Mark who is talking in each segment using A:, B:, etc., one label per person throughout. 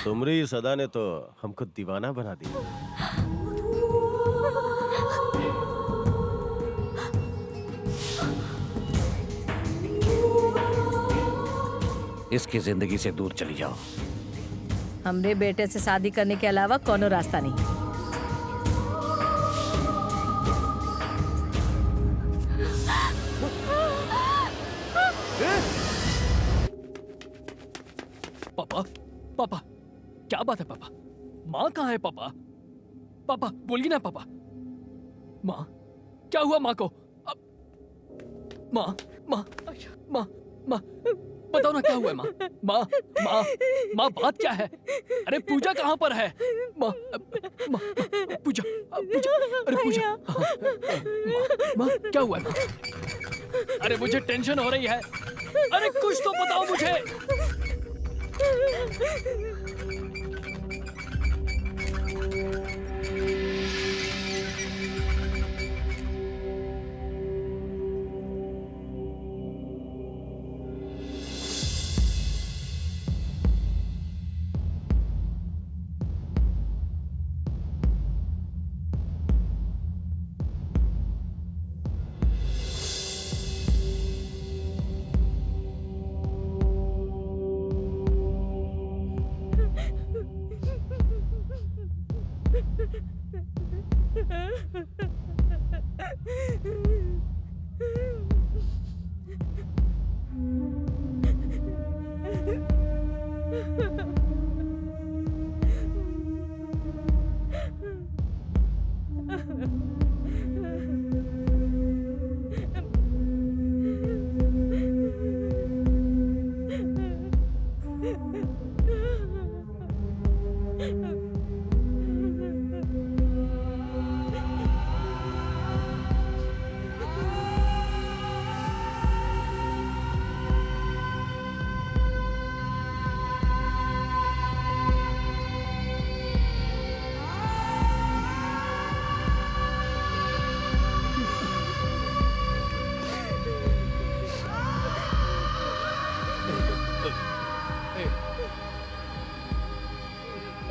A: तुम्हारी इस अदा ने तो हमको दीवाना बना दिया।
B: इसकी जिंदगी से दूर चली जाओ।
C: हमरे बेटे से शादी करने के अलावा कोनो रास्ता नहीं।
D: पापा, पापा, क्या बात है पापा? माँ कहाँ है पापा? पापा बोलिए ना पापा। माँ, क्या हुआ माँ को? माँ, माँ, माँ, माँ, बताओ ना क्या हुआ है माँ? माँ, माँ, माँ बात क्या है? अरे पूजा कहाँ पर है? माँ, माँ, पूजा, पूजा, अरे पूजा, माँ, माँ क्या हुआ है माँ? अरे मुझे टेंशन हो रही है। अरे कुछ तो बताओ मुझे।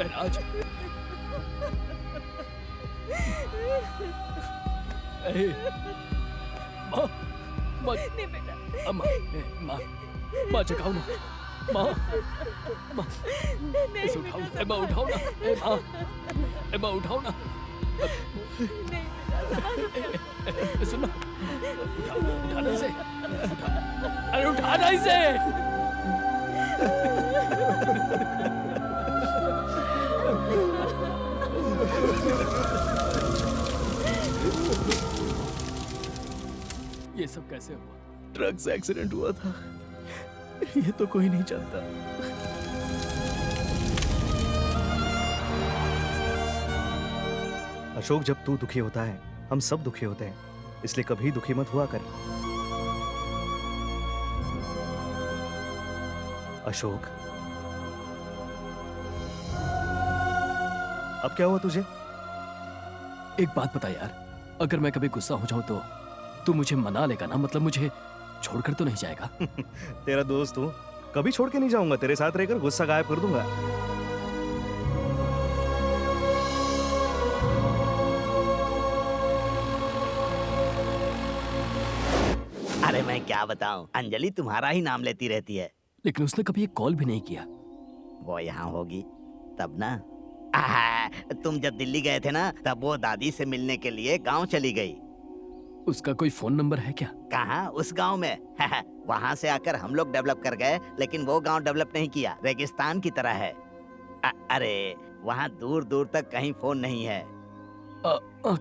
D: राज, माँ, माँ,
C: नहीं बेटा,
D: माँ, माँ, माँ जगाओ ना, माँ, माँ, इसे उठाओ ना, माँ उठाओ ना, माँ, माँ उठाओ ना,
C: नहीं बेटा,
D: सुनो, उठाना इसे, अरे उठाना इसे। ये सब कैसे हुआ?
E: ट्रक से एक्सीडेंट हुआ था, ये तो कोई नहीं जानता। अशोक, जब तू दुखी होता है हम सब दुखी होते हैं, इसलिए कभी दुखी मत हुआ कर। अशोक, अब क्या हुआ तुझे?
D: एक बात बता यार, अगर मैं कभी गुस्सा हो जाऊं तो तू मुझे मना लेगा ना? मतलब मुझे छोड़कर तो नहीं जाएगा?
E: तेरा दोस्त हूं, कभी छोड़ के नहीं जाऊंगा। तेरे साथ रहकर गुस्सा गायब कर दूंगा।
F: अरे मैं क्या बताऊं, अंजलि तुम्हारा ही नाम लेती रहती है।
D: लेकिन उसने कभी एक कॉल भी नहीं किया।
F: वो यहाँ होगी तब ना। तुम जब दिल्ली गए थे ना, तब वो दादी से मिलने के लिए गांव चली गई।
D: उसका कोई फोन नंबर है क्या?
F: कहाँ, उस गांव में। वहाँ से आकर हम लोग डेवलप कर गए, लेकिन वो गांव डेवलप नहीं किया, रेगिस्तान की तरह है। अरे वहाँ दूर दूर तक कहीं फोन नहीं है।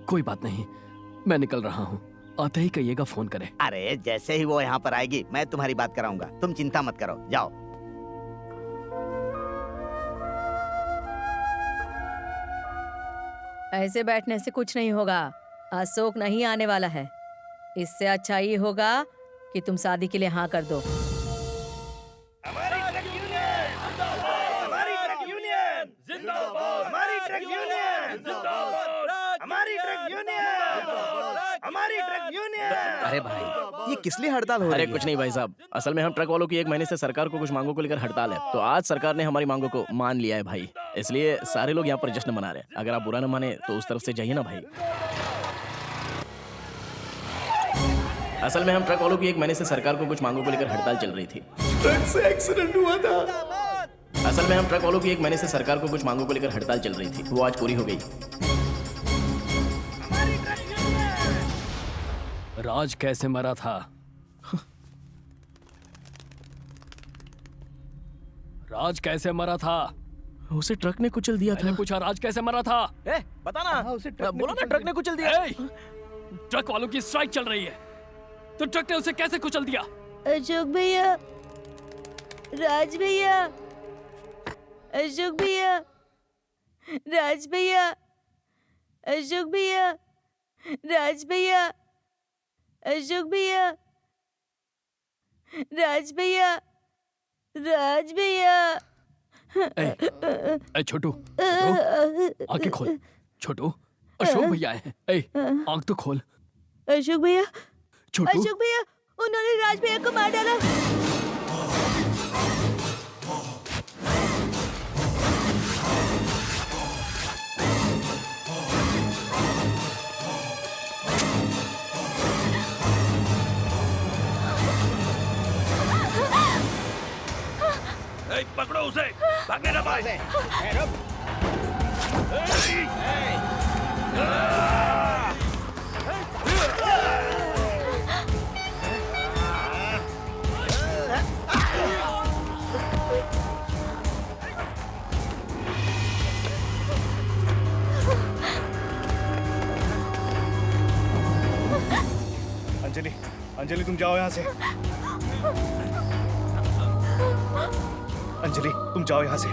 D: कोई बात नहीं, मैं निकल रहा हूँ, आते ही कहिएगा फोन करे।
F: अरे जैसे ही वो यहाँ पर आएगी मैं तुम्हारी बात कराऊंगा, तुम चिंता मत करो, जाओ।
C: ऐसे बैठने से कुछ नहीं होगा। अशोक नहीं आने वाला है। इससे अच्छा ये होगा कि तुम शादी के लिए हाँ कर दो।
G: हमारी ट्रक यूनियन जिंदाबाद, हमारी ट्रक यूनियन जिंदाबाद, हमारी ट्रक यूनियन जिंदाबाद, हमारी ट्रक यूनियन जिंदाबाद, हमारी ट्रक यूनियन।
B: अरे भाई,
E: ये किस लिए हड़ताल हो
H: अरे
E: रही है?
H: कुछ नहीं भाई साहब, असल में हम ट्रक वालों की 1 महीने से सरकार को कुछ मांगों को लेकर हड़ताल है, तो आज सरकार ने हमारी मांगों को मान लिया है भाई, इसलिए सारे लोग यहाँ पर जश्न मना रहे हैं। अगर आप बुरा न माने तो उस तरफ से जाइए ना भाई। असल में हम ट्रक वालों की 1 महीने से सरकार को कुछ मांगों को लेकर हड़ताल चल रही थी।
E: ट्रक से एक्सीडेंट हुआ था।
H: असल में हम ट्रक वालों की 1 महीने से सरकार को कुछ मांगों को लेकर हड़ताल चल रही थी, वो आज पूरी हो गई।
D: राज कैसे मरा था? राज कैसे मरा था?
H: उसे ट्रक ने कुचल दिया
D: मैंने
H: था।
D: पूछा राज कैसे मरा था?
H: बता ना, बोलो ना, ट्रक ने कुचल दिया।
D: ए, ट्रक वालों की स्ट्राइक चल रही है, तो ट्रक ने उसे कैसे कुचल दिया?
C: अशोक भैया, राज भैया, अशोक भैया, राज भैया, अशोक भैया, राज भैया, अशोक भैया, राज भैया, राज भैया।
D: ए छोटू, आंखें खोल। छोटू, अशोक भैया आए हैं। ए, आंख तो खोल।
C: अशोक भैया,
D: छोटू,
C: अशोक भैया, उन्होंने राज भैया को मार डाला।
G: पकड़ो उसे, भागने ना पाए।
E: अंजलि, अंजलि तुम जाओ यहाँ से। अंजलि तुम जाओ यहाँ से।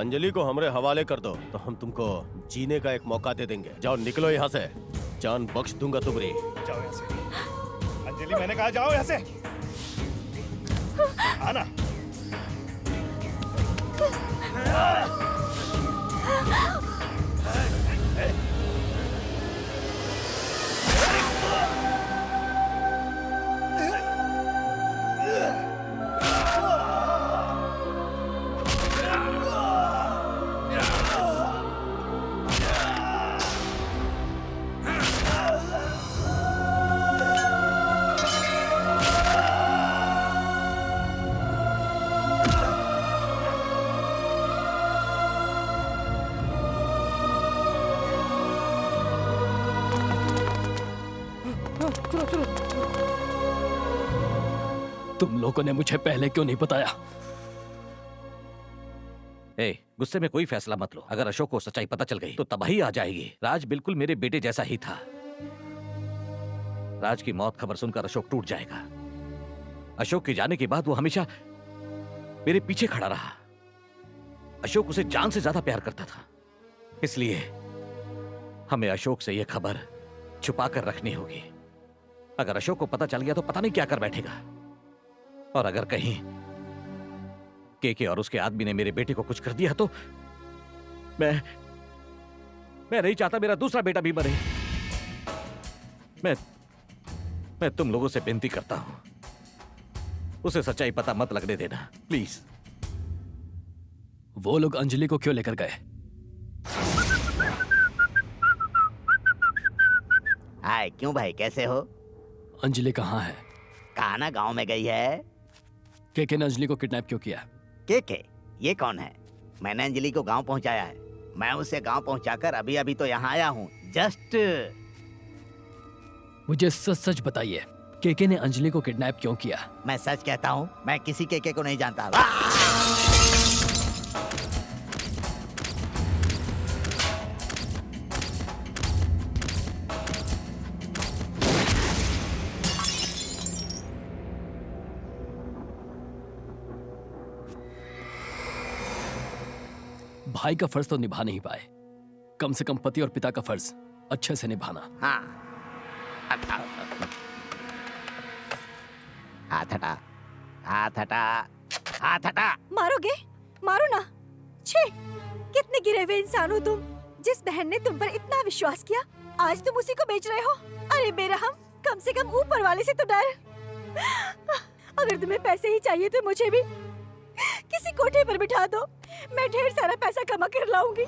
A: अंजलि को हमरे हवाले कर दो तो हम तुमको जीने का एक मौका दे देंगे। जाओ निकलो यहाँ से, जान बख्श दूंगा तुम्हारी।
E: जाओ यहाँ से। अंजलि मैंने कहा जाओ यहाँ से। आना।
D: तुम लोगों ने मुझे पहले क्यों नहीं बताया?
B: ए, गुस्से में कोई फैसला मत लो। अगर अशोक को सच्चाई पता चल गई तो तबाही आ जाएगी। राज बिल्कुल मेरे बेटे जैसा ही था। राज की मौत खबर सुनकर अशोक टूट जाएगा। अशोक के जाने के बाद वो हमेशा मेरे पीछे खड़ा रहा। अशोक उसे जान से ज्यादा प्यार करता था, इसलिए हमें अशोक से यह खबर छुपा कर रखनी होगी। अगर अशोक को पता चल गया तो पता नहीं क्या कर बैठेगा। और अगर कहीं केके और उसके आदमी ने मेरे बेटे को कुछ कर दिया तो मैं नहीं चाहता मेरा दूसरा बेटा भी मरे। मैं तुम लोगों से विनती करता हूं, उसे सच्चाई पता मत लगने देना, प्लीज।
D: वो लोग अंजलि को क्यों लेकर गए?
F: हाय, क्यों भाई, कैसे हो?
D: अंजलि कहाँ है?
F: कहा ना गांव में गई है।
D: केके ने अंजलि को किडनैप क्यों किया?
F: के ये कौन है? मैंने अंजलि को गांव पहुंचाया है। मैं उसे गांव पहुंचाकर अभी अभी तो यहाँ आया हूँ। जस्ट
D: मुझे सच सच बताइए, केके ने अंजलि को किडनैप क्यों किया?
F: मैं सच कहता हूँ, मैं किसी केके को नहीं जानता।
D: भाई का फर्ज तो निभा नहीं पाए, कम से कम पति और पिता का फर्ज अच्छे से निभाना।
F: हाँ, हाथ हटा, हाथ हटा, हाथ हटा।
C: मारोगे? मारो ना। छे, कितने गिरे हुए इंसान हो तुम।
I: जिस बहन ने तुम पर इतना विश्वास किया, आज तुम उसी को बेच रहे हो। अरे बेरहम, कम से कम ऊपर वाले से तो डर। अगर तुम्हें पैसे ही चाहिए तो मुझे भी किसी कोठे पर बिठा दो, मैं ढेर सारा पैसा कमा कर लाऊंगी।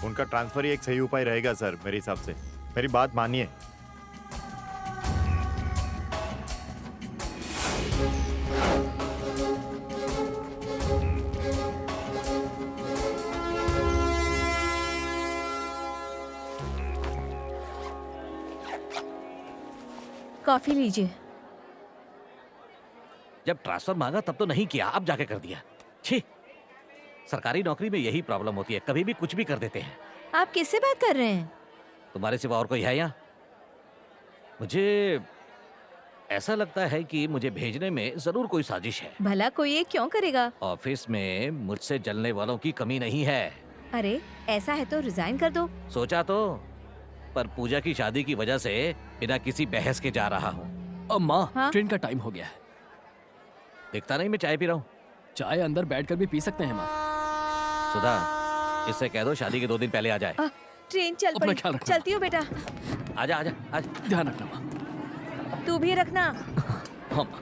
J: उनका ट्रांसफर ही एक सही उपाय रहेगा सर, मेरे हिसाब से। मेरी बात मानिए।
C: कॉफी लीजिए।
B: जब ट्रांसफर मांगा तब तो नहीं किया, अब जाके कर दिया। छी, सरकारी नौकरी में यही प्रॉब्लम होती है, कभी भी कुछ भी कर देते हैं।
C: आप किससे बात कर रहे हैं?
B: तुम्हारे सिवा और कोई है यहाँ? मुझे ऐसा लगता है कि मुझे भेजने में जरूर कोई साजिश है।
C: भला कोई ये क्यों करेगा?
B: ऑफिस में मुझसे जलने वालों की कमी नहीं है।
C: अरे ऐसा है तो रिजाइन कर दो।
B: सोचा तो, पर पूजा की शादी की वजह से बिना किसी बहस के जा रहा हूँ।
D: अब माँ,
C: हाँ?
D: ट्रेन का टाइम हो गया है।
B: दिखता नहीं मैं चाय पी रहा हूँ।
D: चाय अंदर बैठकर भी पी सकते हैं माँ।
B: सुधा, इससे कह दो शादी के 2 दिन पहले आ जाए।
C: ट्रेन चल
D: अपना
C: पड़ी।
D: ख्याल रखना।
C: चलती हो बेटा।
B: आजा आजा आजा।
D: ध्यान रखना माँ।
C: तू भी रखना।
D: हाँ माँ।